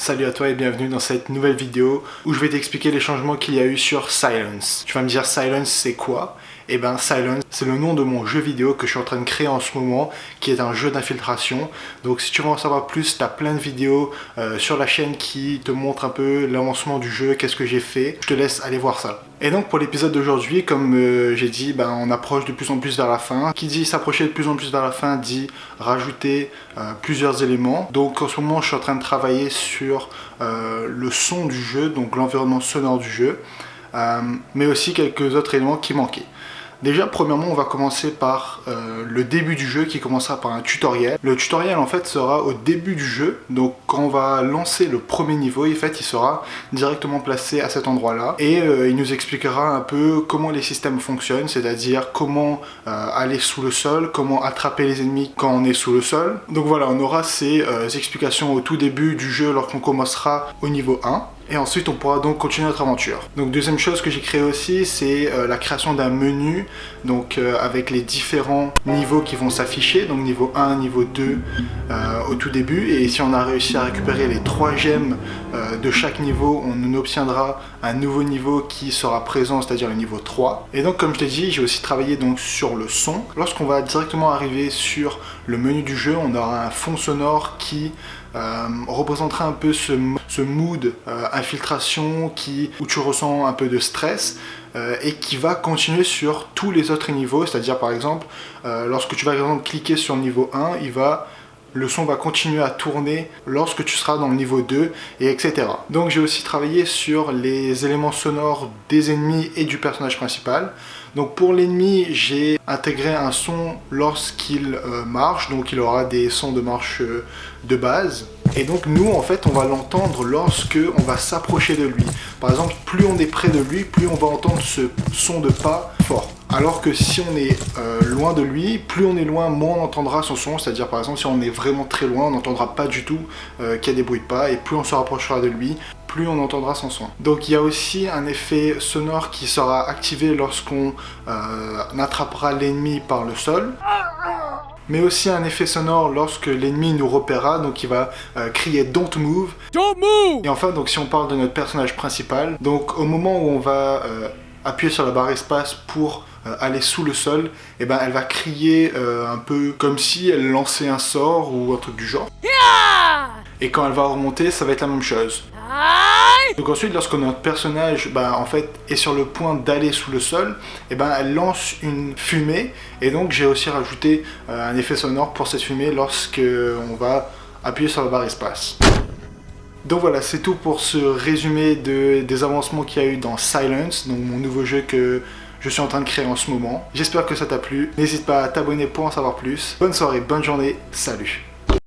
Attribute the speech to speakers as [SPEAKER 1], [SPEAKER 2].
[SPEAKER 1] Salut à toi et bienvenue dans cette nouvelle vidéo où je vais t'expliquer les changements qu'il y a eu sur Silence. Tu vas me dire Silence c'est quoi? Eh ben Silence c'est le nom de mon jeu vidéo que je suis en train de créer en ce moment, qui est un jeu d'infiltration. Donc si tu veux en savoir plus, tu as plein de vidéos sur la chaîne qui te montrent un peu l'avancement du jeu, qu'est-ce que j'ai fait. Je te laisse aller voir ça. Et donc pour l'épisode d'aujourd'hui, comme j'ai dit, on approche de plus en plus vers la fin. Qui dit s'approcher de plus en plus vers la fin dit rajouter plusieurs éléments. Donc en ce moment je suis en train de travailler sur le son du jeu, donc l'environnement sonore du jeu, mais aussi quelques autres éléments qui manquaient. Déjà, premièrement, on va commencer par le début du jeu qui commencera par un tutoriel. Le tutoriel, en fait, sera au début du jeu. Donc, quand on va lancer le premier niveau, en fait, il sera directement placé à cet endroit-là. Et il nous expliquera un peu comment les systèmes fonctionnent, c'est-à-dire comment aller sous le sol, comment attraper les ennemis quand on est sous le sol. Donc voilà, on aura ces explications au tout début du jeu lorsqu'on commencera au niveau 1. Et ensuite, on pourra donc continuer notre aventure. Donc, deuxième chose que j'ai créé aussi, c'est la création d'un menu, donc avec les différents niveaux qui vont s'afficher, donc niveau 1, niveau 2 au tout début. Et si on a réussi à récupérer les 3 gemmes de chaque niveau, on obtiendra un nouveau niveau qui sera présent, c'est-à-dire le niveau 3. Et donc, comme je t'ai dit, j'ai aussi travaillé donc sur le son. Lorsqu'on va directement arriver sur le menu du jeu, on aura un fond sonore qui représentera un peu ce mood infiltration où tu ressens un peu de stress et qui va continuer sur tous les autres niveaux, c'est-à-dire par exemple lorsque tu vas par exemple cliquer sur le niveau 1, le son va continuer à tourner lorsque tu seras dans le niveau 2, et etc. Donc j'ai aussi travaillé sur les éléments sonores des ennemis et du personnage principal. Donc pour l'ennemi, j'ai intégré un son lorsqu'il marche, donc il aura des sons de marche de base. Et donc nous, en fait, on va l'entendre lorsque on va s'approcher de lui. Par exemple, plus on est près de lui, plus on va entendre ce son de pas fort. Alors que si on est loin de lui, plus on est loin, moins on entendra son son. C'est-à-dire par exemple, si on est vraiment très loin, on n'entendra pas du tout qu'il y a des bruits de pas. Et plus on se rapprochera de lui, plus on entendra son son. Donc il y a aussi un effet sonore qui sera activé lorsqu'on attrapera l'ennemi par le sol. Mais aussi un effet sonore lorsque l'ennemi nous repérera, donc il va crier Don't move. Don't move. Et enfin, donc si on parle de notre personnage principal, donc au moment où on va appuyer sur la barre espace pour aller sous le sol, et elle va crier un peu comme si elle lançait un sort ou un truc du genre. Yeah. Et quand elle va remonter, ça va être la même chose. Donc ensuite, lorsque notre personnage en fait, est sur le point d'aller sous le sol, elle lance une fumée, et donc j'ai aussi rajouté un effet sonore pour cette fumée lorsque on va appuyer sur la barre espace. Donc voilà, c'est tout pour ce résumé des avancements qu'il y a eu dans Silence, donc mon nouveau jeu que je suis en train de créer en ce moment. J'espère que ça t'a plu. N'hésite pas à t'abonner pour en savoir plus. Bonne soirée, bonne journée, salut!